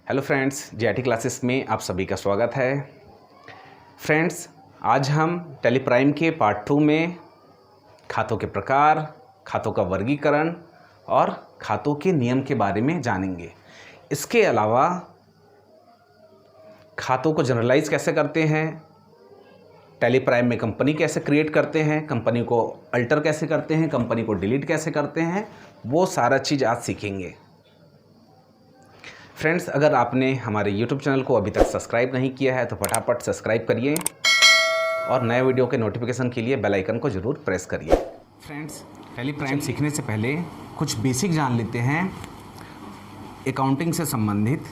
Hello friends, JIT classes में आप सभी का स्वागत है। फ्रेंड्स, आज हम टैली प्राइम के पार्ट 2 में खातों के प्रकार, खातों का वर्गीकरण और खातों के नियम के बारे में जानेंगे। इसके अलावा खातों को जनरलाइज कैसे करते हैं, टैली प्राइम में कंपनी कैसे क्रिएट करते हैं, कंपनी को अल्टर कैसे करते हैं, कंपनी को डिलीट कैसे करते हैं, वो सारा चीज़ आज सीखेंगे। फ्रेंड्स, अगर आपने हमारे YouTube चैनल को अभी तक सब्सक्राइब नहीं किया है तो फटाफट सब्सक्राइब करिए और नए वीडियो के नोटिफिकेशन के लिए बेल आइकन को ज़रूर प्रेस करिए। फ्रेंड्स, टैली प्राइम सीखने से पहले कुछ बेसिक जान लेते हैं अकाउंटिंग से संबंधित।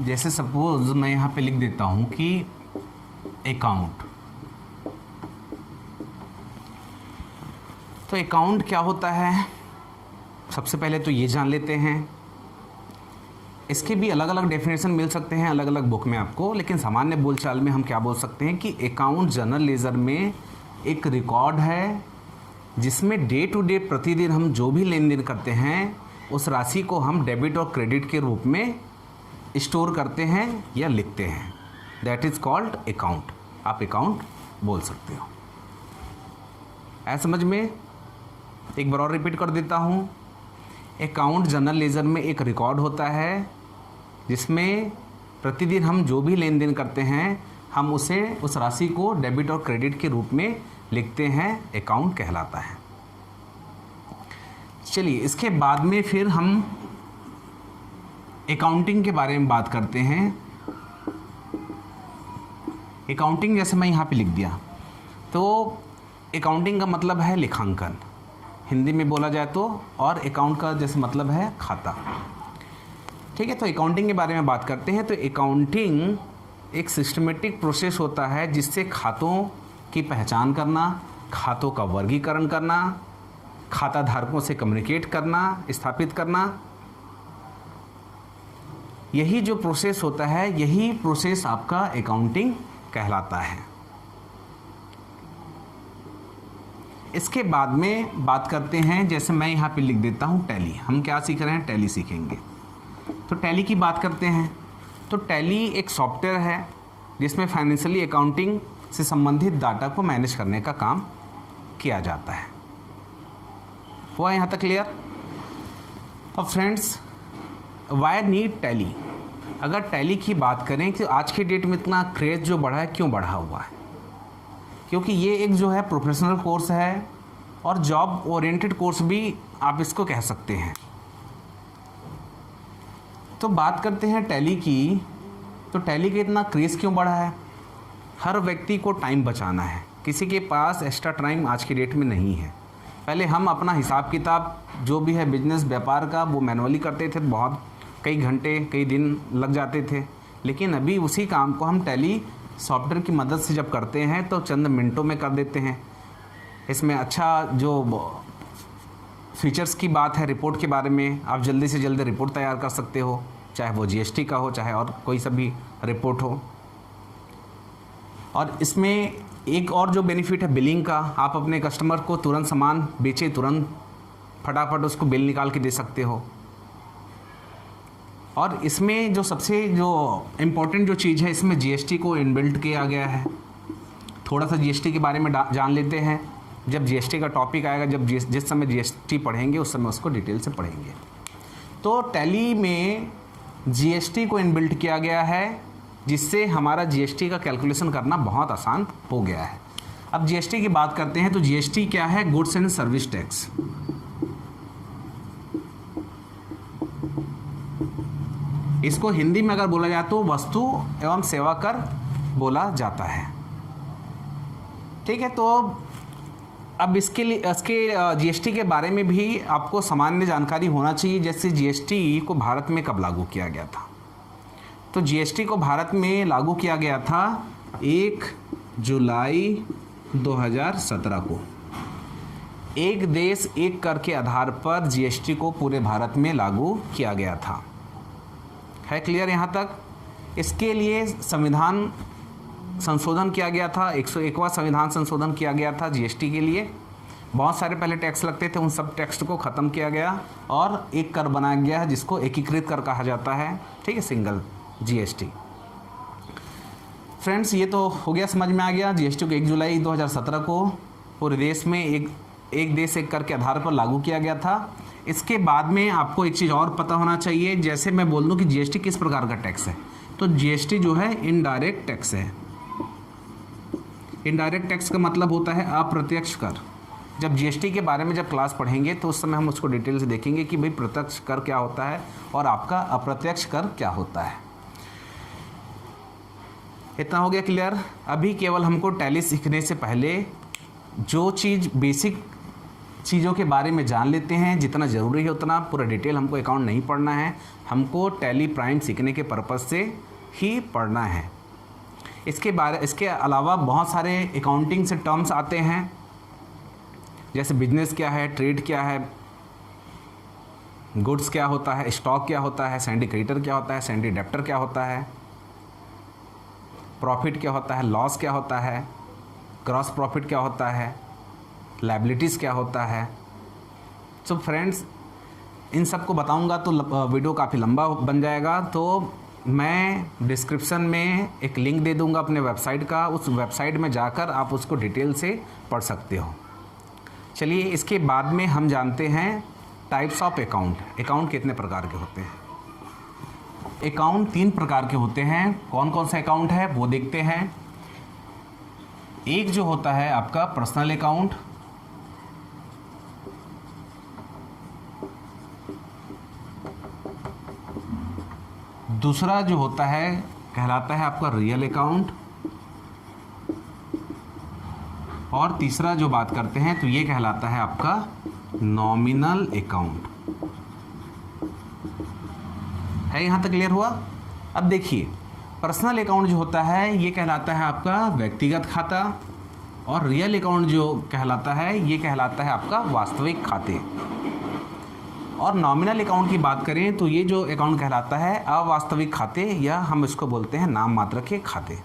जैसे सपोज़ मैं यहाँ पे लिख देता हूँ कि अकाउंट। तो अकाउंट क्या होता है, सबसे पहले तो ये जान लेते हैं। इसके भी अलग अलग डेफिनेशन मिल सकते हैं अलग अलग बुक में आपको, लेकिन सामान्य बोलचाल में हम क्या बोल सकते हैं कि अकाउंट जनरल लेजर में एक रिकॉर्ड है जिसमें डे टू डे प्रतिदिन हम जो भी लेन देन करते हैं उस राशि को हम डेबिट और क्रेडिट के रूप में स्टोर करते हैं या लिखते हैं। That is called account. आप अकाउंट बोल सकते हो। ऐसा समझ में? एक बार और रिपीट कर देता हूँ। अकाउंट जनरल लेजर में एक रिकॉर्ड होता है जिसमें प्रतिदिन हम जो भी लेन देन करते हैं हम उस राशि को डेबिट और क्रेडिट के रूप में लिखते हैं, अकाउंट कहलाता है। चलिए, इसके बाद में फिर हम अकाउंटिंग के बारे में बात करते हैं। अकाउंटिंग जैसे मैं यहाँ पे लिख दिया, तो अकाउंटिंग का मतलब है लेखांकन, हिंदी में बोला जाए तो, और अकाउंट का जैसे मतलब है खाता। ठीक है, तो अकाउंटिंग के बारे में बात करते हैं। तो अकाउंटिंग एक सिस्टमेटिक प्रोसेस होता है जिससे खातों की पहचान करना, खातों का वर्गीकरण करना, खाता धारकों से कम्युनिकेट करना, स्थापित करना, यही जो प्रोसेस होता है, यही प्रोसेस आपका अकाउंटिंग कहलाता है। इसके बाद में बात करते हैं, जैसे मैं यहाँ पे लिख देता हूँ टैली। हम क्या सीख रहे हैं? टैली सीखेंगे। तो टैली की बात करते हैं। तो टैली एक सॉफ्टवेयर है जिसमें फाइनेंशियली अकाउंटिंग से संबंधित डाटा को मैनेज करने का काम किया जाता है। हुआ यहाँ तक क्लियर? अब फ्रेंड्स, वाई नीड टैली? अगर टैली की बात करें कि आज की डेट में इतना क्रेज़ जो बढ़ा है, क्यों बढ़ा हुआ है? क्योंकि ये एक जो है प्रोफेशनल कोर्स है और जॉब ओरिएंटेड कोर्स भी आप इसको कह सकते हैं। तो बात करते हैं टैली की। तो टैली का इतना क्रेज़ क्यों बढ़ा है? हर व्यक्ति को टाइम बचाना है, किसी के पास एक्स्ट्रा टाइम आज की डेट में नहीं है। पहले हम अपना हिसाब किताब जो भी है बिजनेस व्यापार का वो मैनुअली करते थे, बहुत कई घंटे कई दिन लग जाते थे। लेकिन अभी उसी काम को हम टैली सॉफ्टवेयर की मदद से जब करते हैं तो चंद मिनटों में कर देते हैं। इसमें अच्छा जो फीचर्स की बात है, रिपोर्ट के बारे में, आप जल्दी से जल्दी रिपोर्ट तैयार कर सकते हो, चाहे वो जीएसटी का हो, चाहे और कोई सा भी रिपोर्ट हो। और इसमें एक और जो बेनिफिट है बिलिंग का, आप अपने कस्टमर को तुरंत सामान बेचे, तुरंत फटाफट उसको बिल निकाल के दे सकते हो। और इसमें जो सबसे जो इम्पोर्टेंट जो चीज़ है, इसमें जीएसटी को इनबिल्ट किया गया है। थोड़ा सा जीएसटी के बारे में जान लेते हैं। जब जीएसटी का टॉपिक आएगा, जब जिस समय जीएसटी पढ़ेंगे उस समय उसको डिटेल से पढ़ेंगे। तो टैली में जीएसटी को इनबिल्ट किया गया है जिससे हमारा जीएसटी का कैलकुलेशन करना बहुत आसान हो गया है। अब जीएसटी की बात करते हैं। तो जीएसटी क्या है? Goods and service tax. इसको हिंदी में अगर बोला जाए तो वस्तु एवं सेवा कर बोला जाता है। ठीक है, तो अब इसके जीएसटी के बारे में भी आपको सामान्य जानकारी होना चाहिए। जैसे जीएसटी को भारत में कब लागू किया गया था? तो जीएसटी को भारत में लागू किया गया था 1 जुलाई 2017 को। एक देश एक कर के आधार पर जीएसटी को पूरे भारत में लागू किया गया था। है क्लियर यहाँ तक? इसके लिए संविधान संशोधन किया गया था, 101वां संविधान संशोधन किया गया था जीएसटी के लिए। बहुत सारे पहले टैक्स लगते थे, उन सब टैक्स को ख़त्म किया गया और एक कर बनाया गया है जिसको एकीकृत कर कहा जाता है। ठीक है, सिंगल जीएसटी। फ्रेंड्स, ये तो हो गया, समझ में आ गया। जीएसटी को 1 जुलाई 2017 को पूरे देश में एक देश एक कर के आधार पर लागू किया गया था। इसके बाद में आपको एक चीज़ और पता होना चाहिए, जैसे मैं बोल दूं कि जीएसटी किस प्रकार का टैक्स है, तो जीएसटी जो है इनडायरेक्ट टैक्स है। इनडायरेक्ट टैक्स का मतलब होता है अप्रत्यक्ष कर। जब जीएसटी के बारे में जब क्लास पढ़ेंगे तो उस समय हम उसको डिटेल से देखेंगे कि भाई प्रत्यक्ष कर क्या होता है और आपका अप्रत्यक्ष कर क्या होता है। इतना हो गया क्लियर। अभी केवल हमको टैली सीखने से पहले जो चीज़ बेसिक चीज़ों के बारे में जान लेते हैं, जितना ज़रूरी है उतना, पूरा डिटेल हमको अकाउंट नहीं पढ़ना है, हमको टैली प्राइम सीखने के पर्पज़ से ही पढ़ना है। इसके अलावा बहुत सारे अकाउंटिंग से टर्म्स आते हैं, जैसे बिजनेस क्या है, ट्रेड क्या है, गुड्स क्या होता है, स्टॉक क्या होता है, सैंडी क्रेडिटर क्या होता है, सैंडी डेब्टर क्या होता है, प्रॉफिट क्या होता है, लॉस क्या होता है, ग्रॉस प्रॉफिट क्या होता है, लायबिलिटीज़ क्या होता है। सो फ्रेंड्स, इन सब को बताऊंगा तो वीडियो काफ़ी लंबा बन जाएगा, तो मैं डिस्क्रिप्शन में एक लिंक दे दूंगा अपने वेबसाइट का, उस वेबसाइट में जाकर आप उसको डिटेल से पढ़ सकते हो। चलिए, इसके बाद में हम जानते हैं टाइप्स ऑफ अकाउंट। अकाउंट कितने प्रकार के होते हैं? अकाउंट 3 प्रकार के होते हैं। कौन कौन से अकाउंट है वो देखते हैं। एक जो होता है आपका पर्सनल अकाउंट, दूसरा जो होता है कहलाता है आपका रियल अकाउंट, और तीसरा जो बात करते हैं तो ये कहलाता है आपका नॉमिनल अकाउंट। है यहाँ तक क्लियर हुआ? अब देखिए, पर्सनल अकाउंट जो होता है ये कहलाता है आपका व्यक्तिगत खाता, और रियल अकाउंट जो कहलाता है ये कहलाता है आपका वास्तविक खाते। और नॉमिनल अकाउंट की बात करें तो ये जो अकाउंट कहलाता है अवास्तविक खाते, या हम इसको बोलते हैं नाम मात्र के खाते।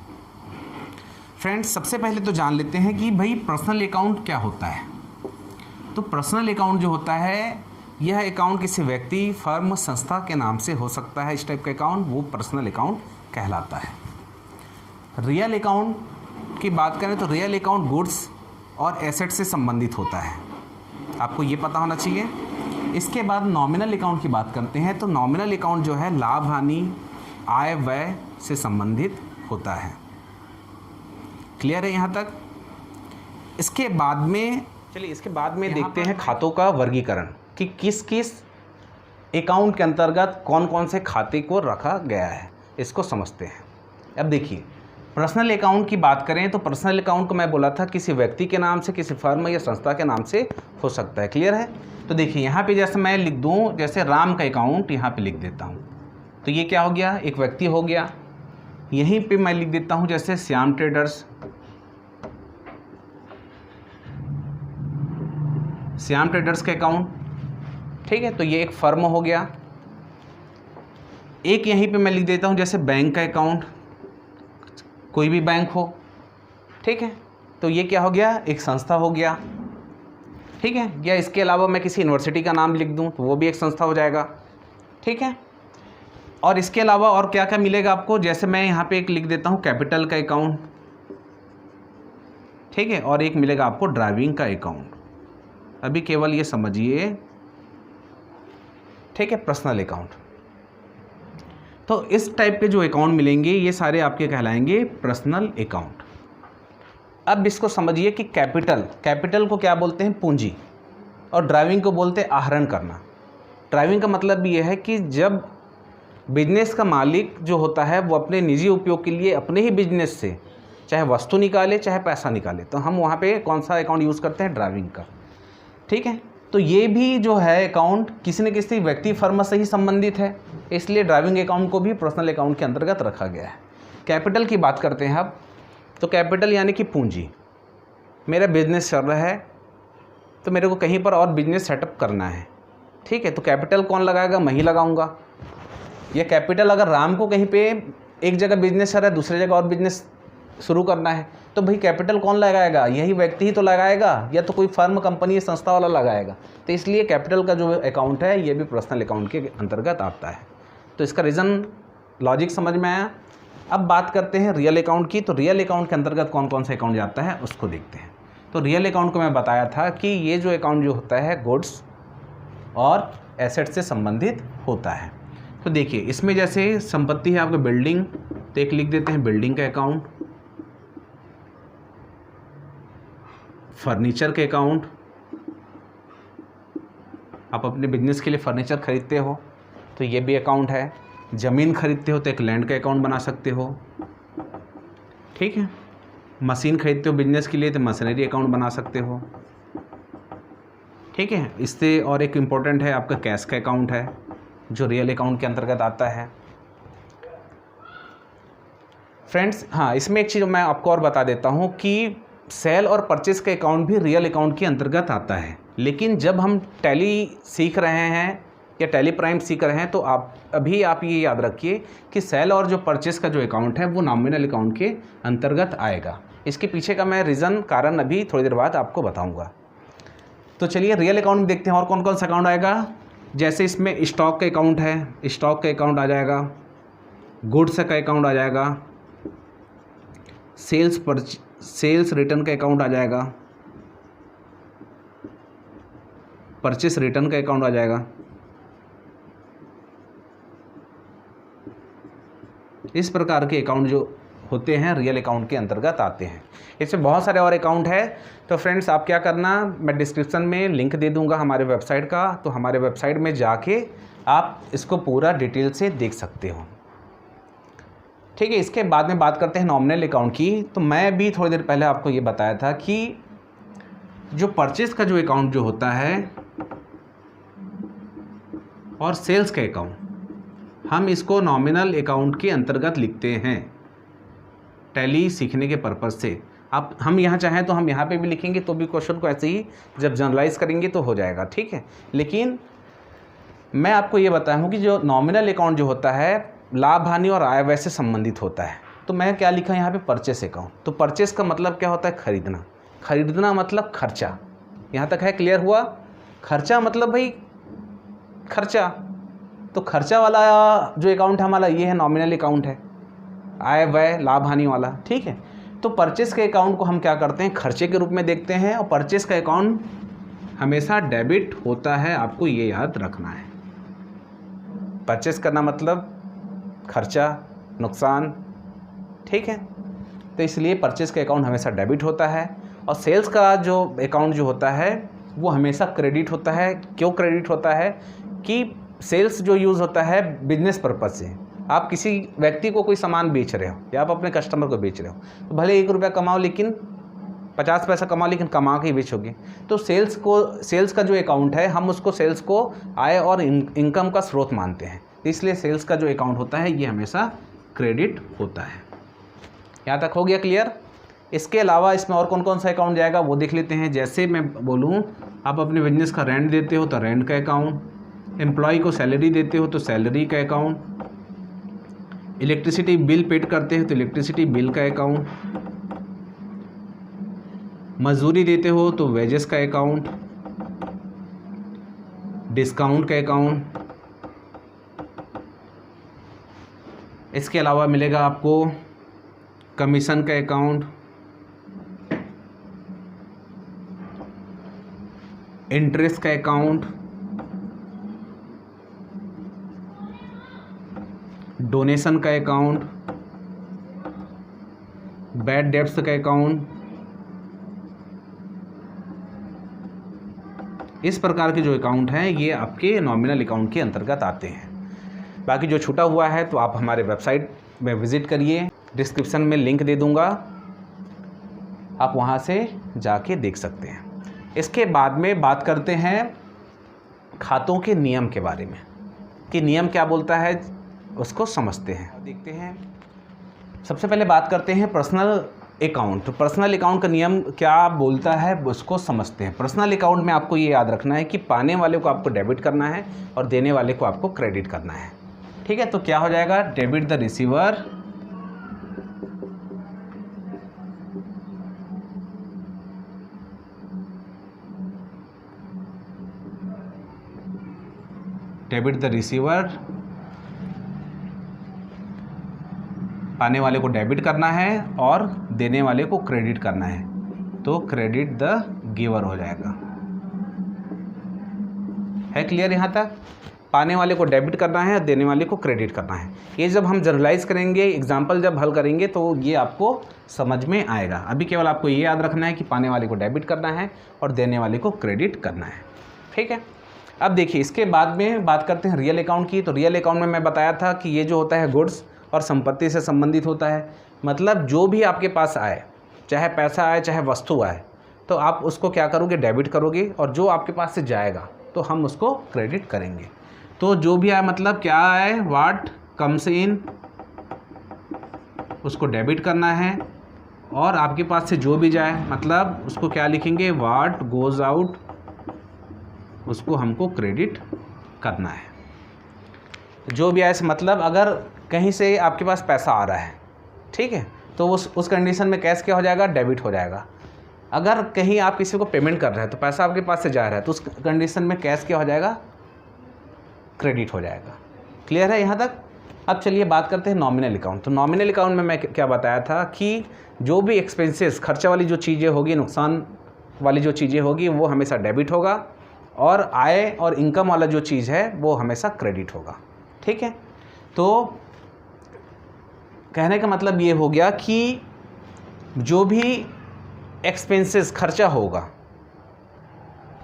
फ्रेंड्स, सबसे पहले तो जान लेते हैं कि भाई पर्सनल अकाउंट क्या होता है। तो पर्सनल अकाउंट जो होता है, यह अकाउंट किसी व्यक्ति, फर्म, संस्था के नाम से हो सकता है। इस टाइप का अकाउंट वो पर्सनल अकाउंट कहलाता है। रियल अकाउंट की बात करें तो रियल अकाउंट गुड्स और एसेट से संबंधित होता है, आपको ये पता होना चाहिए। इसके बाद नॉमिनल अकाउंट की बात करते हैं, तो नॉमिनल अकाउंट जो है लाभ हानि, आय व्यय से संबंधित होता है। क्लियर है यहाँ तक? इसके बाद में चलिए, इसके बाद में देखते हैं खातों का वर्गीकरण, कि किस किस अकाउंट के अंतर्गत कौन कौन से खाते को रखा गया है, इसको समझते हैं। अब देखिए, पर्सनल अकाउंट की बात करें तो पर्सनल अकाउंट को मैं बोला था किसी व्यक्ति के नाम से, किसी फर्म या संस्था के नाम से हो सकता है। क्लियर है? तो देखिए, यहाँ पे जैसे मैं लिख दूँ, जैसे राम का अकाउंट यहाँ पे लिख देता हूँ, तो ये क्या हो गया? एक व्यक्ति हो गया। यहीं पे मैं लिख देता हूँ जैसे श्याम ट्रेडर्स, श्याम ट्रेडर्स का अकाउंट, ठीक है, तो ये एक फर्म हो गया। एक यहीं पे मैं लिख देता हूँ जैसे बैंक का अकाउंट, कोई भी बैंक हो, ठीक है, तो ये क्या हो गया? एक संस्था हो गया, ठीक है। या इसके अलावा मैं किसी यूनिवर्सिटी का नाम लिख दूं तो वो भी एक संस्था हो जाएगा, ठीक है। और इसके अलावा और क्या क्या मिलेगा आपको? जैसे मैं यहाँ पे एक लिख देता हूँ कैपिटल का अकाउंट, ठीक है, और एक मिलेगा आपको ड्राइविंग का अकाउंट। अभी केवल ये समझिए, ठीक है, पर्सनल अकाउंट। तो इस टाइप के जो अकाउंट मिलेंगे ये सारे आपके कहलाएंगे पर्सनल अकाउंट। अब इसको समझिए कि कैपिटल को क्या बोलते हैं? पूंजी। और ड्राइविंग को बोलते हैं आहरण करना। ड्राइविंग का मतलब ये है कि जब बिजनेस का मालिक जो होता है वो अपने निजी उपयोग के लिए अपने ही बिजनेस से चाहे वस्तु निकाले चाहे पैसा निकाले, तो हम वहाँ पे कौन सा अकाउंट यूज़ करते हैं? ड्राइविंग का, ठीक है। तो ये भी जो है अकाउंट किसी न किसी व्यक्ति फर्म से ही संबंधित है, इसलिए ड्राइविंग अकाउंट को भी पर्सनल अकाउंट के अंतर्गत रखा गया है। कैपिटल की बात करते हैं अब, तो कैपिटल यानी कि पूंजी। मेरा बिजनेस चल रहा है तो मेरे को कहीं पर और बिजनेस सेटअप करना है, ठीक है, तो कैपिटल कौन लगाएगा? मैं ही लगाऊंगा। ये कैपिटल अगर राम को कहीं पे एक जगह बिजनेस चल रहा है, दूसरी जगह और बिजनेस शुरू करना है, तो भाई कैपिटल कौन लगाएगा? यही व्यक्ति ही तो लगाएगा, या तो कोई फर्म, कंपनी, संस्था वाला लगाएगा। तो इसलिए कैपिटल का जो अकाउंट है ये भी पर्सनल अकाउंट के अंतर्गत आता है। तो इसका रीज़न लॉजिक समझ में आया। अब बात करते हैं रियल अकाउंट की। तो रियल अकाउंट के अंतर्गत कौन कौन सा अकाउंट जाता है उसको देखते हैं। तो रियल अकाउंट को मैं बताया था कि ये जो अकाउंट जो होता है गुड्स और एसेट से संबंधित होता है। तो देखिए इसमें जैसे संपत्ति है आपका बिल्डिंग, तो एक लिख देते हैं बिल्डिंग का अकाउंट, फर्नीचर के अकाउंट, आप अपने बिजनेस के लिए फर्नीचर खरीदते हो तो ये भी अकाउंट है। ज़मीन खरीदते हो तो एक लैंड का अकाउंट बना सकते हो, ठीक है। मशीन खरीदते हो बिजनेस के लिए तो मशीनरी अकाउंट बना सकते हो, ठीक है। इससे और एक इम्पोर्टेंट है आपका कैश का अकाउंट है जो रियल अकाउंट के अंतर्गत आता है। फ्रेंड्स हाँ, इसमें एक चीज़ मैं आपको और बता देता हूँ कि सेल और परचेस का अकाउंट भी रियल अकाउंट के अंतर्गत आता है। लेकिन जब हम टैली सीख रहे हैं या टैली प्राइम सीख रहे हैं तो आप ये याद रखिए कि सेल और जो परचेस का जो अकाउंट है वो नॉमिनल अकाउंट के अंतर्गत आएगा। इसके पीछे का मैं कारण अभी थोड़ी देर बाद आपको बताऊँगा। तो चलिए रियल अकाउंट में देखते हैं और कौन कौन सा अकाउंट आएगा। जैसे इसमें स्टॉक का अकाउंट है, स्टॉक का अकाउंट आ जाएगा, गुड्स का अकाउंट आ जाएगा, सेल्स रिटर्न का अकाउंट आ जाएगा, परचेस रिटर्न का अकाउंट आ जाएगा। इस प्रकार के अकाउंट जो होते हैं रियल अकाउंट के अंतर्गत आते हैं। इसमें बहुत सारे और अकाउंट है। तो फ्रेंड्स आप क्या करना, मैं डिस्क्रिप्शन में लिंक दे दूंगा हमारे वेबसाइट का, तो हमारे वेबसाइट में जाके आप इसको पूरा डिटेल से देख सकते हो, ठीक है। इसके बाद में बात करते हैं नॉमिनल अकाउंट की। तो मैं भी थोड़ी देर पहले आपको ये बताया था कि जो परचेस का जो अकाउंट जो होता है और सेल्स का अकाउंट, हम इसको नॉमिनल अकाउंट के अंतर्गत लिखते हैं टैली सीखने के पर्पज़ से। हम यहाँ चाहें तो हम यहाँ पे भी लिखेंगे तो भी क्वेश्चन को ऐसे ही जब जनरलाइज करेंगे तो हो जाएगा, ठीक है। लेकिन मैं आपको ये बताया हूँ कि जो नॉमिनल अकाउंट जो होता है लाभ हानि और आय व्यय से संबंधित होता है। तो मैं क्या लिखा यहाँ पे, परचेस अकाउंट। तो परचेस का मतलब क्या होता है, खरीदना। खरीदना मतलब खर्चा। यहाँ तक है, क्लियर हुआ। खर्चा मतलब भाई खर्चा, तो खर्चा वाला जो अकाउंट हमारा ये है नॉमिनल अकाउंट है, आय व्यय लाभ हानि वाला, ठीक है। तो परचेस के अकाउंट को हम क्या करते हैं, खर्चे के रूप में देखते हैं, और परचेस का अकाउंट हमेशा डेबिट होता है, आपको ये याद रखना है। परचेस करना मतलब खर्चा, नुकसान, ठीक है। तो इसलिए परचेस का अकाउंट हमेशा डेबिट होता है, और सेल्स का जो अकाउंट जो होता है वो हमेशा क्रेडिट होता है। क्यों क्रेडिट होता है कि सेल्स जो यूज़ होता है बिजनेस पर्पज़ से, आप किसी व्यक्ति को कोई सामान बेच रहे हो या आप अपने कस्टमर को बेच रहे हो, तो भले 1 रुपया कमाओ लेकिन 50 पैसा कमाओ, लेकिन कमा के ही बेचोगे। तो सेल्स का जो अकाउंट है हम उसको सेल्स को आय और इनकम का स्रोत मानते हैं, इसलिए सेल्स का जो अकाउंट होता है ये हमेशा क्रेडिट होता है। यहाँ तक हो गया क्लियर। इसके अलावा इसमें और कौन कौन सा अकाउंट जाएगा वो देख लेते हैं। जैसे मैं बोलूँ, आप अपने बिजनेस का रेंट देते हो तो रेंट का अकाउंट, एम्प्लॉय को सैलरी देते हो तो सैलरी का अकाउंट, इलेक्ट्रिसिटी बिल पेड करते हो तो इलेक्ट्रिसिटी बिल का अकाउंट, मजदूरी देते हो तो वेजेस का अकाउंट, डिस्काउंट का अकाउंट। इसके अलावा मिलेगा आपको कमीशन का अकाउंट, इंटरेस्ट का अकाउंट, डोनेशन का अकाउंट, बैड डेब्ट्स का अकाउंट। इस प्रकार के जो अकाउंट हैं ये आपके नॉमिनल अकाउंट के अंतर्गत आते हैं। बाकी जो छूटा हुआ है तो आप हमारे वेबसाइट में विज़िट करिए, डिस्क्रिप्शन में लिंक दे दूंगा, आप वहाँ से जाके देख सकते हैं। इसके बाद में बात करते हैं खातों के नियम के बारे में, कि नियम क्या बोलता है उसको समझते हैं, देखते हैं। सबसे पहले बात करते हैं पर्सनल अकाउंट। तो पर्सनल अकाउंट का नियम क्या बोलता है उसको समझते हैं। पर्सनल अकाउंट में आपको ये याद रखना है कि पाने वाले को आपको डेबिट करना है और देने वाले को आपको क्रेडिट करना है, ठीक है। तो क्या हो जाएगा, debit the receiver, debit the receiver पाने वाले को डेबिट करना है और देने वाले को क्रेडिट करना है, तो क्रेडिट द गिवर हो जाएगा। है क्लियर यहाँ तक? पाने वाले को डेबिट करना है और देने वाले को क्रेडिट करना है। ये जब हम जनरलाइज करेंगे, एग्जाम्पल जब हल करेंगे तो ये आपको समझ में आएगा। अभी केवल आपको ये याद रखना है कि पाने वाले को डेबिट करना है और देने वाले को क्रेडिट करना है। ठीक है, अब देखिए इसके बाद में बात करते हैं रियल अकाउंट की। तो रियल अकाउंट में मैं बताया था कि ये जो होता है गुड्स और संपत्ति से संबंधित होता है। मतलब जो भी आपके पास आए, चाहे पैसा आए चाहे वस्तु आए, तो आप उसको क्या करोगे? डेबिट करोगे, और जो आपके पास से जाएगा तो हम उसको क्रेडिट करेंगे। तो जो भी आए मतलब क्या आए, व्हाट कम्स इन, उसको डेबिट करना है, और आपके पास से जो भी जाए मतलब उसको क्या लिखेंगे, व्हाट गोज़ आउट, उसको हमको क्रेडिट करना है। जो भी आए से मतलब अगर कहीं से आपके पास पैसा आ रहा है, ठीक है, तो उस कंडीशन में कैश क्या हो जाएगा? डेबिट हो जाएगा। अगर कहीं आप किसी को पेमेंट कर रहे हैं तो पैसा आपके पास से जा रहा है, तो उस कंडीशन में कैश क्या हो जाएगा? क्रेडिट हो जाएगा। क्लियर है यहाँ तक? अब चलिए बात करते हैं नॉमिनल अकाउंट। तो नॉमिनल अकाउंट में मैं क्या बताया था कि जो भी एक्सपेंसेस, खर्चा वाली जो चीज़ें होगी, नुकसान वाली जो चीज़ें होगी, वो हमेशा डेबिट होगा, और आय और इनकम वाला जो चीज़ है वो हमेशा क्रेडिट होगा। ठीक है, तो कहने का मतलब ये हो गया कि जो भी एक्सपेंसेस, खर्चा होगा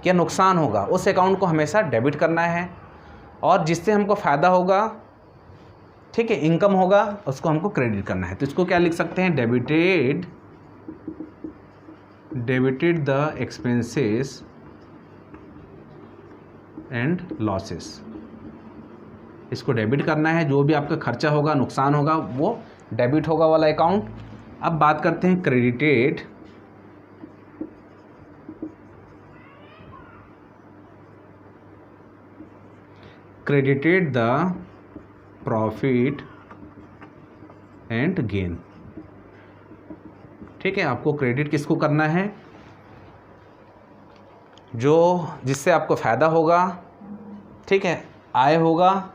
या नुकसान होगा, उस अकाउंट को हमेशा डेबिट करना है, और जिससे हमको फ़ायदा होगा, ठीक है, इनकम होगा, उसको हमको क्रेडिट करना है। तो इसको क्या लिख सकते हैं? Debited the expenses and losses. इसको डेबिट करना है, जो भी आपका खर्चा होगा, नुकसान होगा, वो डेबिट होगा वाला अकाउंट। अब बात करते हैं credited the profit and gain. ठीक है, आपको क्रेडिट किसको करना है? जो जिससे आपको फ़ायदा होगा, ठीक है, आय होगा,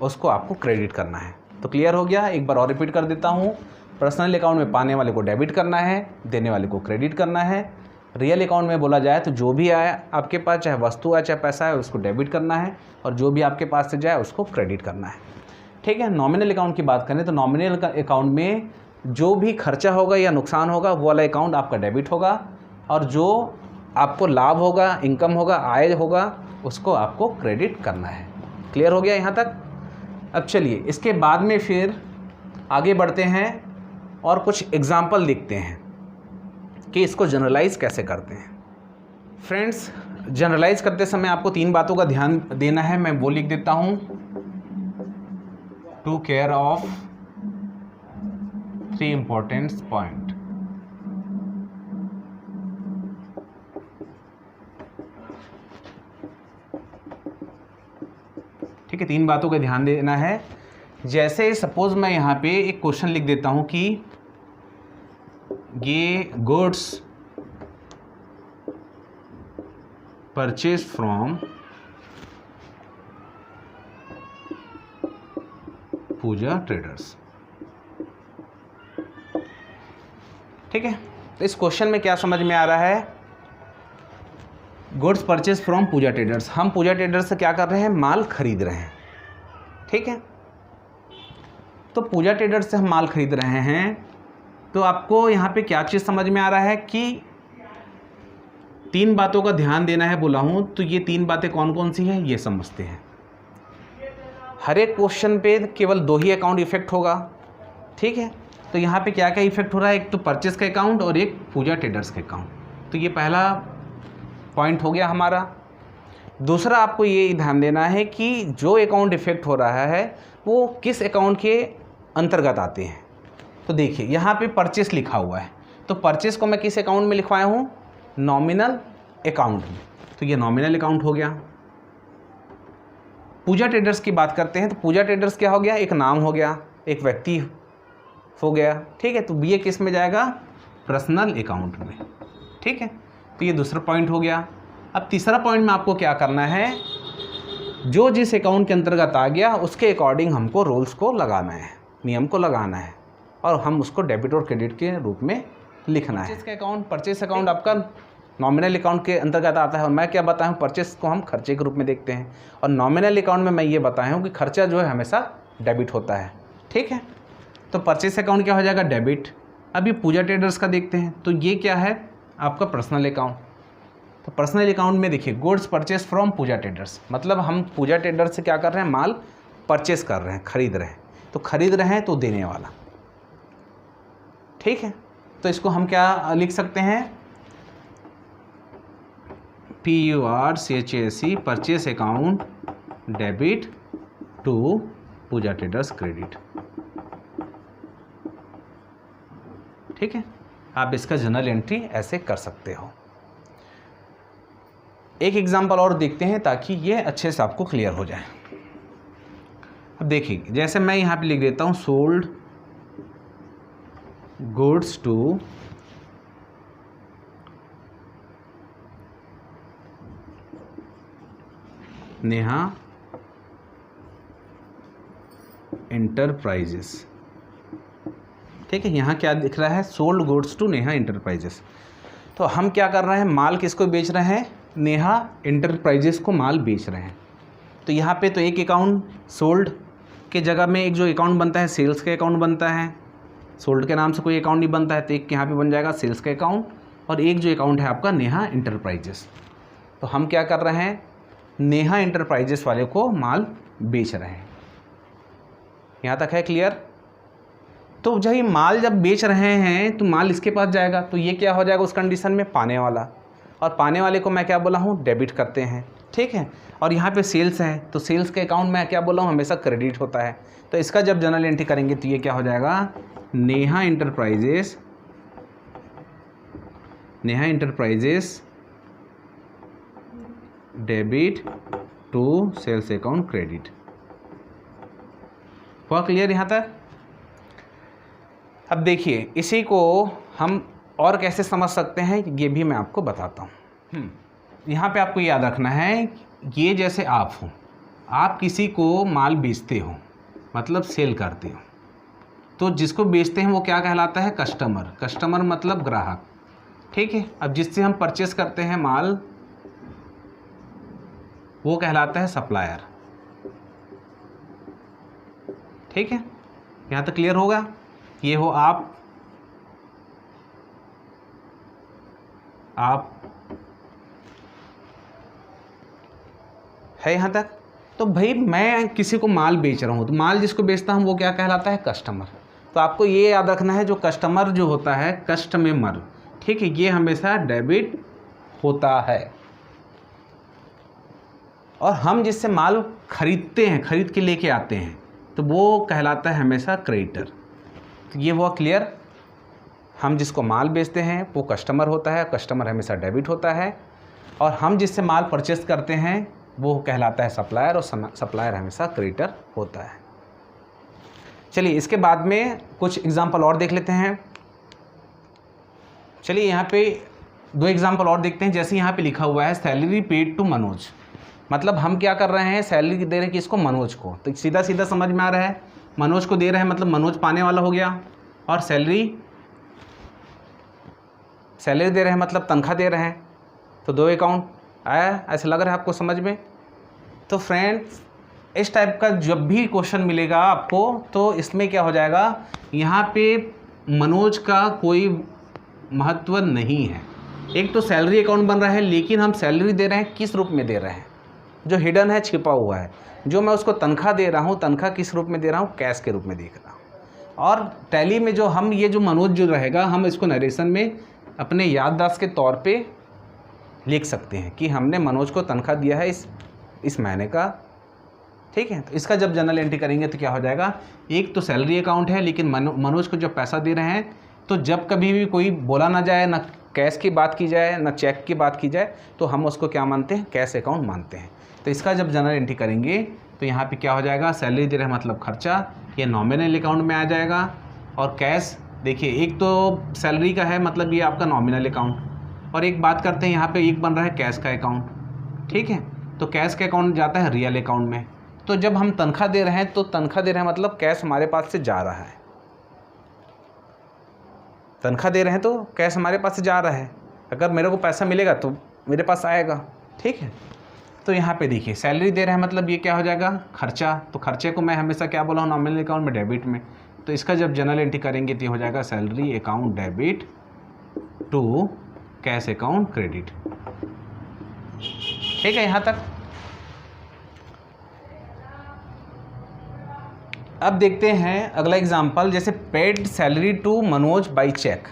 उसको आपको क्रेडिट करना है। तो क्लियर हो गया? एक बार और रिपीट कर देता हूँ। पर्सनल अकाउंट में पाने वाले को डेबिट करना है, देने वाले को क्रेडिट करना है। रियल अकाउंट में बोला जाए तो जो भी आए आपके पास, चाहे वस्तु आए चाहे पैसा है, उसको डेबिट करना है, और जो भी आपके पास से जाए उसको क्रेडिट करना है। ठीक है, नॉमिनल अकाउंट की बात करें तो नॉमिनल अकाउंट में जो भी खर्चा होगा या नुकसान होगा वो वाला अकाउंट आपका डेबिट होगा, और जो आपको लाभ होगा, इनकम होगा, आय होगा, उसको आपको क्रेडिट करना है। क्लियर हो गया यहाँ तक? अब चलिए इसके बाद में फिर आगे बढ़ते हैं और कुछ एग्जाम्पल देखते हैं कि इसको जनरलाइज कैसे करते हैं। फ्रेंड्स, जनरलाइज करते समय आपको 3 बातों का ध्यान देना है। मैं वो लिख देता हूँ, to care of 3 important point. ठीक है, 3 बातों का ध्यान देना है। जैसे सपोज मैं यहाँ पे एक क्वेश्चन लिख देता हूँ कि ये goods purchase from Pooja Traders. ठीक है, तो इस क्वेश्चन में क्या समझ में आ रहा है? Goods purchase from Pooja Traders. हम पूजा ट्रेडर्स से क्या कर रहे हैं? माल खरीद रहे हैं। ठीक है, तो पूजा ट्रेडर्स से हम माल खरीद रहे हैं, तो आपको यहाँ पे क्या चीज़ समझ में आ रहा है कि 3 बातों का ध्यान देना है बोला हूँ। तो ये 3 बातें कौन कौन सी हैं ये समझते हैं। हर एक क्वेश्चन पे केवल 2 ही अकाउंट इफेक्ट होगा। ठीक है, तो यहाँ पे क्या क्या इफेक्ट हो रहा है? एक तो परचेस का अकाउंट और एक पूजा ट्रेडर्स का अकाउंट। तो ये पहला पॉइंट हो गया हमारा। दूसरा आपको ये ध्यान देना है कि जो अकाउंट इफेक्ट हो रहा है वो किस अकाउंट के अंतर्गत आते हैं। तो देखिए यहाँ पे परचेस लिखा हुआ है, तो परचेस को मैं किस अकाउंट में लिखवाया हूँ? नॉमिनल अकाउंट में। तो ये नॉमिनल अकाउंट हो गया। पूजा ट्रेडर्स की बात करते हैं तो पूजा ट्रेडर्स क्या हो गया? एक नाम हो गया, एक व्यक्ति हो गया। ठीक है, तो ये किस में जाएगा? पर्सनल अकाउंट में। ठीक है, तो ये दूसरा पॉइंट हो गया। अब तीसरा पॉइंट में आपको क्या करना है? जो जिस अकाउंट के अंतर्गत आ गया उसके अकॉर्डिंग हमको रूल्स को लगाना है, नियम को लगाना है, और हम उसको डेबिट और क्रेडिट के रूप में लिखना है। परचेस अकाउंट आपका नॉमिनल अकाउंट के अंतर्गत आता है, और मैं क्या बताया हूँ, परचेस को हम खर्चे के रूप में देखते हैं, और नॉमिनल अकाउंट में मैं ये बताया हूँ कि खर्चा जो है हमेशा डेबिट होता है। ठीक है, तो परचेस अकाउंट क्या हो जाएगा, डेबिट। अब ये पूजा ट्रेडर्स का देखते हैं, तो ये क्या है आपका पर्सनल अकाउंट। तो पर्सनल अकाउंट में देखिए goods purchase from Pooja Traders, मतलब हम पूजा ट्रेडर्स से क्या कर रहे हैं, माल परचेस कर रहे हैं, खरीद रहे हैं। तो खरीद रहे हैं तो देने वाला। ठीक है, तो इसको हम क्या लिख सकते हैं, PURCHASE purchase account debit to Pooja Traders credit. ठीक है, आप इसका जर्नल एंट्री ऐसे कर सकते हो। एक एग्जांपल और देखते हैं ताकि ये अच्छे से आपको क्लियर हो जाए। अब देखिए, जैसे मैं यहाँ पे लिख देता हूँ sold goods to Neha Enterprises. ठीक है, यहाँ क्या दिख रहा है, sold goods to Neha Enterprises. तो हम क्या कर रहे हैं, माल किसको बेच रहे हैं, नेहा इंटरप्राइजेस को माल बेच रहे हैं। तो यहाँ पे तो एक अकाउंट सोल्ड के जगह में एक जो अकाउंट बनता है सेल्स का अकाउंट बनता है, सोल्ड के नाम से कोई अकाउंट नहीं बनता है, तो एक यहाँ पे बन जाएगा सेल्स का अकाउंट, और एक जो अकाउंट है आपका नेहा इंटरप्राइजेस। तो हम क्या कर रहे हैं, नेहा इंटरप्राइजेस वाले को माल बेच रहे हैं। यहाँ तक है क्लियर। तो जब ये माल जब बेच रहे हैं तो माल इसके पास जाएगा, तो ये क्या हो जाएगा उस कंडीशन में, पाने वाला, और पाने वाले को मैं क्या बोला हूँ, डेबिट करते हैं। ठीक है, और यहाँ पे सेल्स है, तो सेल्स के अकाउंट में क्या बोला हूँ, हमेशा क्रेडिट होता है। तो इसका जब जर्नल एंट्री करेंगे तो ये क्या हो जाएगा, Neha Enterprises debit to sales account credit. हुआ क्लियर यहाँ तक। अब देखिए, इसी को हम और कैसे समझ सकते हैं ये भी मैं आपको बताता हूँ। यहाँ पे आपको याद रखना है, ये जैसे आप हो, आप किसी को माल बेचते हो, मतलब सेल करते हो, तो जिसको बेचते हैं वो क्या कहलाता है, कस्टमर। कस्टमर मतलब ग्राहक। ठीक है, अब जिससे हम परचेस करते हैं माल वो कहलाता है सप्लायर। ठीक है, यहाँ तक क्लियर होगा। ये हो आप है यहाँ तक। तो भाई मैं किसी को माल बेच रहा हूँ, तो माल जिसको बेचता हूँ वो क्या कहलाता है, कस्टमर। तो आपको ये याद रखना है, जो कस्टमर जो होता है, कस्टमर, ठीक है, ये हमेशा डेबिट होता है। और हम जिससे माल खरीदते हैं, खरीद के लेके आते हैं, तो वो कहलाता है हमेशा क्रेडिटर। तो ये वो क्लियर। हम जिसको माल बेचते हैं वो कस्टमर होता है, कस्टमर हमेशा डेबिट होता है, और हम जिससे माल परचेस करते हैं वो कहलाता है सप्लायर, और सप्लायर हमेशा क्रेडिटर होता है। चलिए इसके बाद में कुछ एग्जांपल और देख लेते हैं। चलिए यहाँ पे 2 एग्जांपल और देखते हैं। जैसे यहाँ पे लिखा हुआ है सैलरी पेड टू मनोज, मतलब हम क्या कर रहे हैं, सैलरी दे रहे हैं किसको, मनोज को। तो सीधा सीधा समझ में आ रहा है, मनोज को दे रहे हैं मतलब मनोज पाने वाला हो गया, और सैलरी दे रहे हैं मतलब तनख्वाह दे रहे हैं। तो 2 अकाउंट आया, ऐसा लग रहा है आपको समझ में। तो फ्रेंड्स, इस टाइप का जब भी क्वेश्चन मिलेगा आपको, तो इसमें क्या हो जाएगा, यहाँ पे मनोज का कोई महत्व नहीं है। एक तो सैलरी अकाउंट बन रहा है, लेकिन हम सैलरी दे रहे हैं किस रूप में दे रहे हैं, जो हिडन है, छिपा हुआ है। जो मैं उसको तनख्वाह दे रहा हूँ, तनख्वाह किस रूप में दे रहा हूँ, कैश के रूप में देख रहा हूँ। और टैली में जो हम ये जो मनोज जो रहेगा, हम इसको नरेशन में अपने याददाश्त के तौर पे लिख सकते हैं कि हमने मनोज को तनख्वाह दिया है इस महीने का। ठीक है, तो इसका जब जनरल एंट्री करेंगे तो क्या हो जाएगा, एक तो सैलरी अकाउंट है, लेकिन मनोज को जब पैसा दे रहे हैं, तो जब कभी भी कोई बोला ना जाए, ना कैश की बात की जाए, ना चेक की बात की जाए, तो हम उसको क्या मानते हैं, कैश अकाउंट मानते हैं। तो इसका जब जनरल एंट्री करेंगे तो यहाँ पे क्या हो जाएगा, सैलरी दे रहे हैं मतलब खर्चा, ये नॉमिनल अकाउंट में आ जाएगा। और कैश, देखिए एक तो सैलरी का है मतलब ये आपका नॉमिनल अकाउंट, और एक बात करते हैं यहाँ पे एक बन रहा है कैश का अकाउंट। ठीक है, तो कैश का अकाउंट जाता है रियल अकाउंट में। तो जब हम तनख्वाह दे रहे हैं, तो तनख्वाह दे रहे हैं मतलब कैश हमारे पास से जा रहा है। तनख्वाह दे रहे हैं तो कैश हमारे पास से जा रहा है, अगर मेरे को पैसा मिलेगा तो मेरे पास आएगा, ठीक है। तो यहाँ पे देखिए सैलरी दे रहे हैं मतलब ये क्या हो जाएगा, खर्चा। तो खर्चे को मैं हमेशा क्या बोला हूँ, नॉमिनल अकाउंट में डेबिट में, तो इसका जब जनरल एंट्री करेंगे तो ये हो जाएगा salary account debit to cash account credit, ठीक है यहाँ तक। अब देखते हैं अगला एग्जांपल, जैसे paid salary to Manoj by cheque,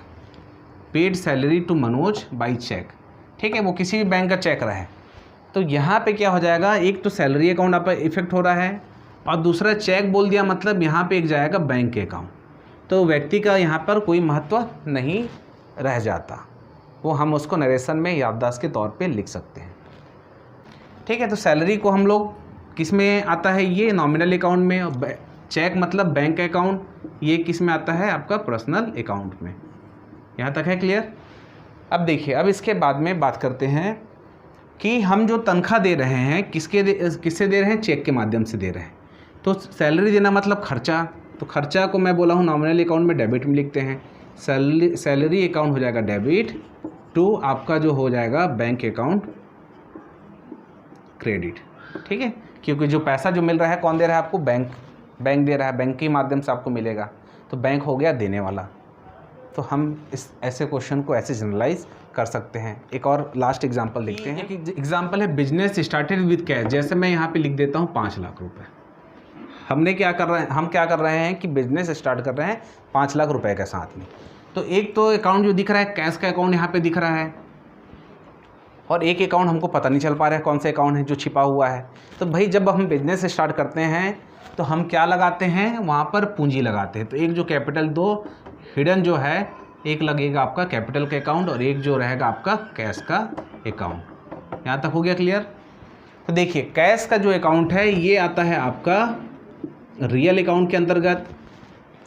paid salary to Manoj by cheque, ठीक है, वो किसी भी बैंक का चेक रहा है। तो यहाँ पे क्या हो जाएगा, एक तो सैलरी अकाउंट आप इफेक्ट हो रहा है और दूसरा चेक बोल दिया मतलब यहाँ पे एक जाएगा बैंक अकाउंट, तो व्यक्ति का यहाँ पर कोई महत्व नहीं रह जाता, वो हम उसको नरेशन में याददाश्त के तौर पे लिख सकते हैं, ठीक है। तो सैलरी को हम लोग किस में आता है, ये नॉमिनल अकाउंट में, चेक मतलब बैंक अकाउंट, ये किस में आता है आपका पर्सनल अकाउंट में। यहाँ तक है क्लियर। अब देखिए, अब इसके बाद में बात करते हैं कि हम जो तनख्वाह दे रहे हैं किससे दे रहे हैं, चेक के माध्यम से दे रहे हैं। तो सैलरी देना मतलब खर्चा, तो खर्चा को मैं बोला हूँ नॉमिनल अकाउंट में डेबिट में लिखते हैं, सैलरी अकाउंट हो जाएगा डेबिट टू आपका जो हो जाएगा बैंक अकाउंट क्रेडिट, ठीक है, क्योंकि जो पैसा जो मिल रहा है कौन दे रहा है आपको, बैंक दे रहा है, बैंक के माध्यम से आपको मिलेगा, तो बैंक हो गया देने वाला। तो हम इस ऐसे क्वेश्चन को ऐसे जनरलाइज कर सकते हैं। एक और लास्ट एग्जांपल देखते हैं। एक एग्जांपल है बिजनेस स्टार्टेड विद कैश, जैसे मैं यहाँ पे लिख देता हूँ 5 लाख रुपए। हम क्या कर रहे हैं कि बिजनेस स्टार्ट कर रहे हैं 5 लाख रुपए के साथ में। तो एक तो अकाउंट जो दिख रहा है कैश का अकाउंट यहाँ पे दिख रहा है, और एक अकाउंट हमको पता नहीं चल पा रहा है कौन सा अकाउंट है जो छिपा हुआ है। तो भाई जब हम बिजनेस स्टार्ट करते हैं तो हम क्या लगाते हैं, वहाँ पर पूंजी लगाते हैं। तो एक जो कैपिटल, 2 हिडन जो है, एक लगेगा आपका कैपिटल का अकाउंट और एक जो रहेगा आपका कैश का अकाउंट। यहाँ तक हो गया क्लियर। तो देखिए कैश का जो अकाउंट है ये आता है आपका रियल अकाउंट के अंतर्गत,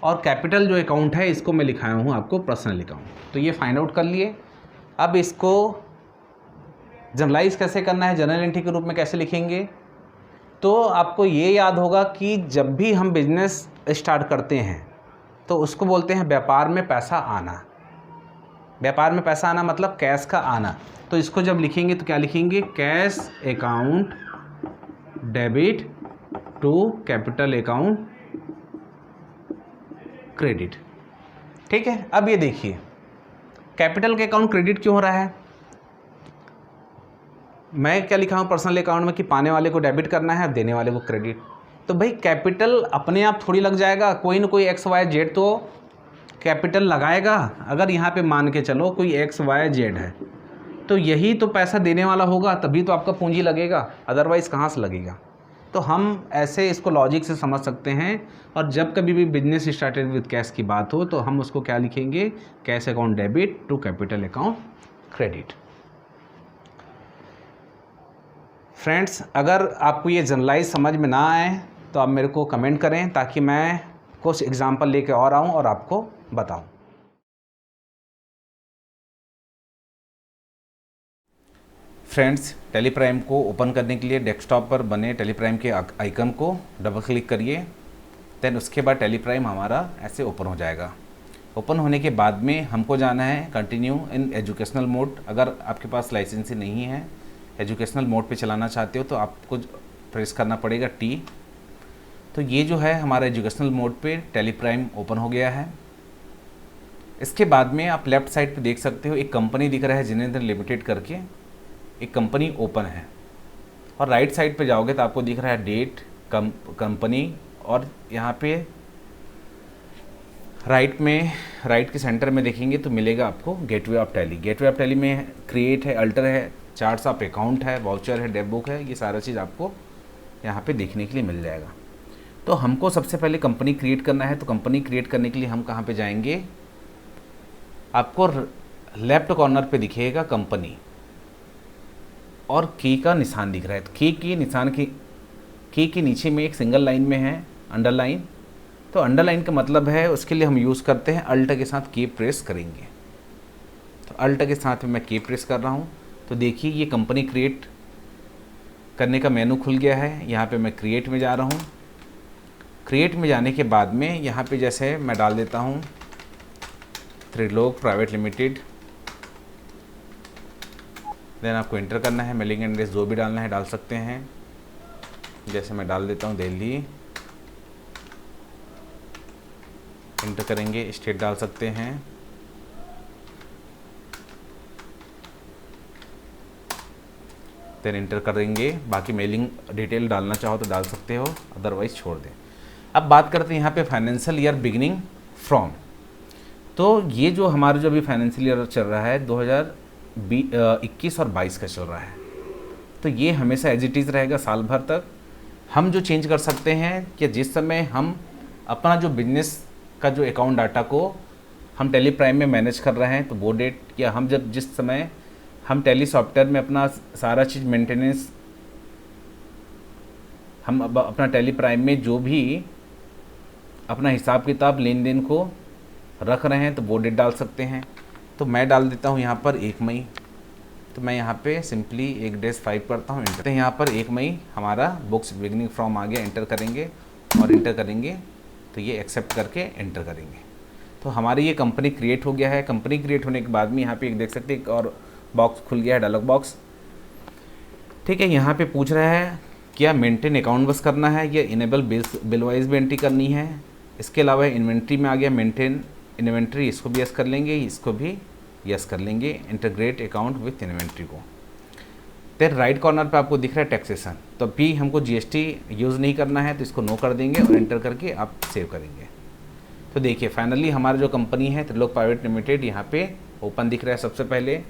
और कैपिटल जो अकाउंट है इसको मैं लिखाया हूँ आपको पर्सनल अकाउंट। तो ये फाइंड आउट कर लिए। अब इसको जनरलाइज कैसे करना है, जनरल एंट्री के रूप में कैसे लिखेंगे, तो आपको ये याद होगा कि जब भी हम बिजनेस स्टार्ट करते हैं तो उसको बोलते हैं व्यापार में पैसा आना। व्यापार में पैसा आना मतलब कैश का आना। तो इसको जब लिखेंगे तो क्या लिखेंगे, cash account debit to capital account credit, ठीक है। अब ये देखिए कैपिटल के अकाउंट क्रेडिट क्यों हो रहा है, मैं क्या लिखा हूँ पर्सनल अकाउंट में कि पाने वाले को डेबिट करना है, देने वाले को क्रेडिट। तो भाई कैपिटल अपने आप थोड़ी लग जाएगा, कोई ना कोई XYZ तो कैपिटल लगाएगा। अगर यहाँ पे मान के चलो कोई XYZ है तो यही तो पैसा देने वाला होगा, तभी तो आपका पूंजी लगेगा, अदरवाइज़ कहाँ से लगेगा। तो हम ऐसे इसको लॉजिक से समझ सकते हैं। और जब कभी भी बिजनेस स्टार्टेड विद कैश की बात हो तो हम उसको क्या लिखेंगे, cash account debit to capital account credit. Friends, अगर आपको ये जनरलाइज समझ में ना आए तो आप मेरे को कमेंट करें ताकि मैं कुछ एग्जांपल लेके और आऊँ और आपको बताऊं। फ्रेंड्स, टेलीप्राइम को ओपन करने के लिए डेस्कटॉप पर बने टेलीप्राइम के आइकन को डबल क्लिक करिए। देन उसके बाद टेलीप्राइम हमारा ऐसे ओपन हो जाएगा। ओपन होने के बाद में हमको जाना है कंटिन्यू इन एजुकेशनल मोड। अगर आपके पास लाइसेंस नहीं है, एजुकेशनल मोड पे चलाना चाहते हो तो आपको प्रेस करना पड़ेगा T। तो ये जो है हमारा एजुकेशनल मोड पे टेलीप्राइम ओपन हो गया है। इसके बाद में आप लेफ़्ट साइड पे देख सकते हो एक कंपनी दिख रहा है जिनेंद्र लिमिटेड करके, एक कंपनी ओपन है। और राइट साइड पे जाओगे तो आपको दिख रहा है डेट, कंपनी, और यहाँ पे राइट के सेंटर में देखेंगे तो मिलेगा आपको gateway of tally. Gateway of tally में क्रिएट है, अल्टर है, चार्ट्स ऑफ अकाउंट है, वाउचर है, डेब बुक है, ये सारा चीज़ आपको यहाँ पे देखने के लिए मिल जाएगा। तो हमको सबसे पहले कंपनी क्रिएट करना है। तो कंपनी क्रिएट करने के लिए हम कहाँ पे जाएंगे, आपको लेफ्ट कॉर्नर पे दिखेगा कंपनी और की का निशान दिख रहा है। तो की निशान की के नीचे में एक सिंगल लाइन में है अंडरलाइन। तो अंडरलाइन का मतलब है उसके लिए हम यूज़ करते हैं अल्ट के साथ की प्रेस करेंगे। तो अल्ट के साथ मैं की प्रेस कर रहा हूँ। तो देखिए ये कंपनी क्रिएट करने का मेनू खुल गया है। यहाँ पे मैं क्रिएट में जा रहा हूँ। क्रिएट में जाने के बाद में यहाँ पे जैसे मैं डाल देता हूँ त्रिलोक प्राइवेट लिमिटेड। देन आपको इंटर करना है, मेलिंग एड्रेस जो भी डालना है डाल सकते हैं, जैसे मैं डाल देता हूँ दिल्ली। इंटर करेंगे, स्टेट डाल सकते हैं, देन इंटर करेंगे। बाकी मेलिंग डिटेल डालना चाहो तो डाल सकते हो, अदरवाइज छोड़ दें। अब बात करते हैं यहाँ पे फाइनेंशियल ईयर बिगिनिंग फ्रॉम। तो ये जो हमारा जो अभी फाइनेंशियल ईयर चल रहा है 2021 और 22 का चल रहा है, तो ये हमेशा एज इट इज़ रहेगा साल भर तक। हम जो चेंज कर सकते हैं कि जिस समय हम अपना जो बिजनेस का जो अकाउंट डाटा को हम टैली प्राइम में मैनेज कर रहे हैं, तो वो डेट, या हम जब जिस समय हम टैली सॉफ्टवेयर में अपना सारा चीज़ मेंटेनेंस, हम अपना टैली प्राइम में जो भी अपना हिसाब किताब लेन देन को रख रहे हैं, तो वो डेट डाल सकते हैं। तो मैं डाल देता हूँ यहाँ पर 1 मई। तो मैं यहाँ पे सिंपली 1-5 करता हूँ, इंटर। यहाँ पर 1 मई हमारा बुक्स बिगिनिंग फ्रॉम आ गया, इंटर करेंगे और इंटर करेंगे, तो ये एक्सेप्ट करके इंटर करेंगे। तो हमारी ये कंपनी क्रिएट हो गया है। कंपनी क्रिएट होने के बाद में यहाँ पे एक देख सकते हैं एक और बॉक्स खुल गया है, डायलॉग बॉक्स। ठीक है, यहाँ पे पूछ रहा है क्या मेंटेन अकाउंट बस करना है या इनेबल बिल वाइज भी एंट्री करनी है। इसके अलावा इन्वेंट्री में आ गया मेंटेन इन्वेंट्री, इसको भी यस कर लेंगे, इसको भी यस कर लेंगे, इंटीग्रेट अकाउंट विथ इन्वेंट्री को। फिर राइट कॉर्नर पे आपको दिख रहा है टैक्सेशन, तो अभी हमको जीएसटी यूज़ नहीं करना है, तो इसको नो कर देंगे और एंटर करके आप सेव करेंगे। तो देखिए फाइनली हमारा जो कंपनी है त्रिलोक प्राइवेट लिमिटेड यहाँ पे ओपन दिख रहा है। सबसे पहले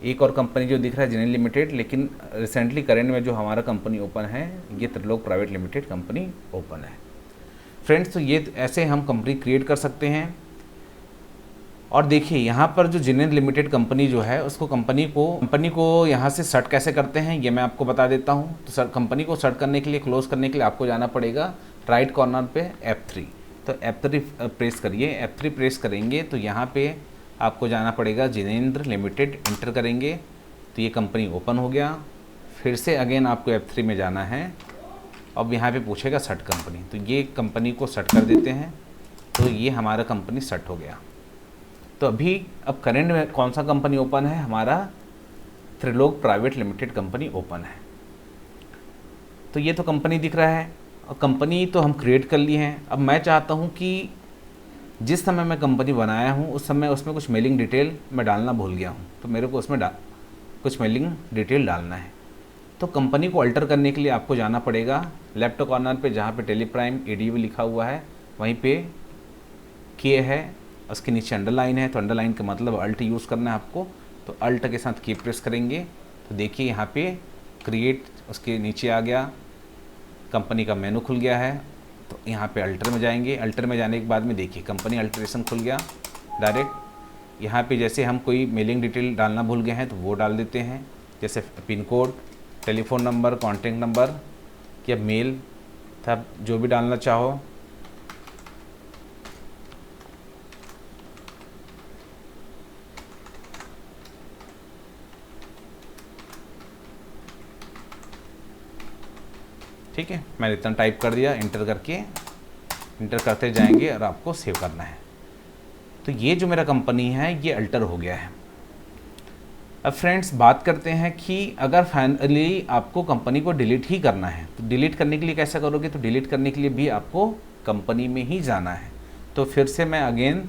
एक और कंपनी जो दिख रहा है जिनेन लिमिटेड, लेकिन रिसेंटली करेंट में जो हमारा कंपनी ओपन है ये Trilok private limited company open है। फ्रेंड्स, तो ये ऐसे हम कंपनी क्रिएट कर सकते हैं। और देखिए यहाँ पर जो जिनेन लिमिटेड कंपनी जो है उसको कंपनी को यहाँ से सर्ट कैसे करते हैं ये मैं आपको बता देता हूँ। तो सर कंपनी को सर्ट करने के लिए, क्लोज करने के लिए आपको जाना पड़ेगा राइट कॉर्नर पे F3। तो F3 प्रेस करिए, F3 प्रेस करेंगे तो यहाँ पे आपको जाना पड़ेगा जिनेंद्र लिमिटेड, इंटर करेंगे तो ये कंपनी ओपन हो गया। फिर से अगेन आपको F3 में जाना है, अब यहाँ पे पूछेगा सर्ट कंपनी, तो ये कंपनी को सर्ट कर देते हैं। तो ये हमारा कंपनी सर्ट हो गया। तो अभी अब करेंट में कौन सा कंपनी ओपन है, हमारा Trilok private limited company open है। तो ये तो कंपनी दिख रहा है और कंपनी तो हम क्रिएट कर ली है। अब मैं चाहता हूँ कि जिस समय मैं कंपनी बनाया हूँ उस समय उसमें कुछ मेलिंग डिटेल मैं डालना भूल गया हूँ, तो मेरे को उसमें कुछ मेलिंग डिटेल डालना है। तो कंपनी को अल्टर करने के लिए आपको जाना पड़ेगा लेफ्ट कॉर्नर पे जहाँ पे टेली प्राइम एडीवी लिखा हुआ है वहीं पे के है, उसके नीचे अंडरलाइन है, तो अंडरलाइन का मतलब अल्ट यूज़ करना है आपको। तो अल्ट के साथ की प्रेस करेंगे तो देखिए यहाँ पे क्रिएट उसके नीचे आ गया, कंपनी का मेनू खुल गया है। तो यहाँ पे अल्टर में जाएंगे, अल्टर में जाने के बाद में देखिए कंपनी अल्ट्रेशन खुल गया डायरेक्ट। यहाँ पे जैसे हम कोई मेलिंग डिटेल डालना भूल गए हैं तो वो डाल देते हैं, जैसे pin code, telephone number, contact number या मेल था, जो भी डालना चाहो। ठीक है, मैंने इतना टाइप कर दिया, इंटर करके इंटर करते जाएंगे और आपको सेव करना है। तो ये जो मेरा कंपनी है ये अल्टर हो गया है। अब फ्रेंड्स बात करते हैं कि अगर फाइनली आपको कंपनी को डिलीट ही करना है तो डिलीट करने के लिए कैसे करोगे। तो डिलीट करने के लिए भी आपको कंपनी में ही जाना है। तो फिर से मैं अगेन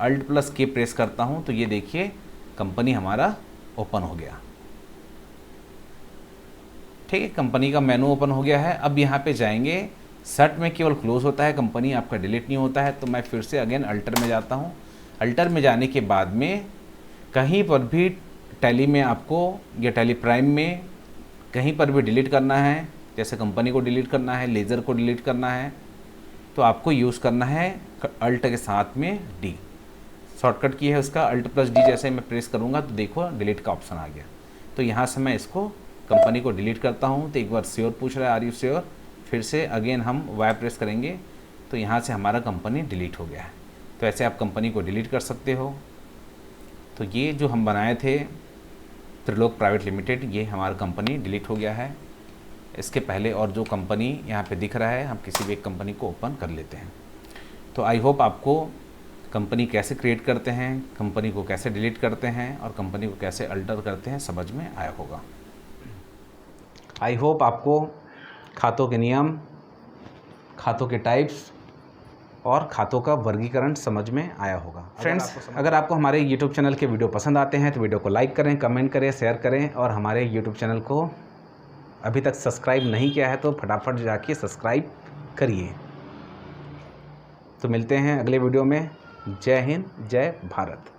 Alt+K प्रेस करता हूँ तो ये देखिए कंपनी हमारा ओपन हो गया। ठीक है, कंपनी का मेनू ओपन हो गया है। अब यहाँ पे जाएंगे, सर्ट में केवल क्लोज होता है, कंपनी आपका डिलीट नहीं होता है। तो मैं फिर से अगेन अल्टर में जाता हूँ। अल्टर में जाने के बाद में कहीं पर भी टैली में आपको या टैली प्राइम में कहीं पर भी डिलीट करना है, जैसे कंपनी को डिलीट करना है, लेज़र को डिलीट करना है, तो आपको यूज़ करना है अल्ट के साथ में डी। शॉर्टकट की है उसका Alt+D। जैसे मैं प्रेस करूँगा तो देखो डिलीट का ऑप्शन आ गया। तो यहाँ से मैं इसको कंपनी को डिलीट करता हूँ। तो एक बार श्योर पूछ रहा है, आर यू श्योर। फिर से अगेन हम वाई प्रेस करेंगे तो यहाँ से हमारा कंपनी डिलीट हो गया है। तो ऐसे आप कंपनी को डिलीट कर सकते हो। तो ये जो हम बनाए थे त्रिलोक प्राइवेट लिमिटेड, ये हमारा कंपनी डिलीट हो गया है। इसके पहले और जो कंपनी यहाँ पे दिख रहा है, हम किसी भी एक कंपनी को ओपन कर लेते हैं। तो आई होप आपको कंपनी कैसे क्रिएट करते हैं, कंपनी को कैसे डिलीट करते हैं और कंपनी को कैसे अल्टर करते हैं समझ में आया होगा। आई होप आपको खातों के नियम, खातों के टाइप्स और खातों का वर्गीकरण समझ में आया होगा। फ्रेंड्स, अगर आपको हमारे यूट्यूब चैनल के वीडियो पसंद आते हैं तो वीडियो को लाइक करें, कमेंट करें, शेयर करें और हमारे यूट्यूब चैनल को अभी तक सब्सक्राइब नहीं किया है तो फटाफट जाके सब्सक्राइब करिए। तो मिलते हैं अगले वीडियो में। जय हिंद, जय भारत।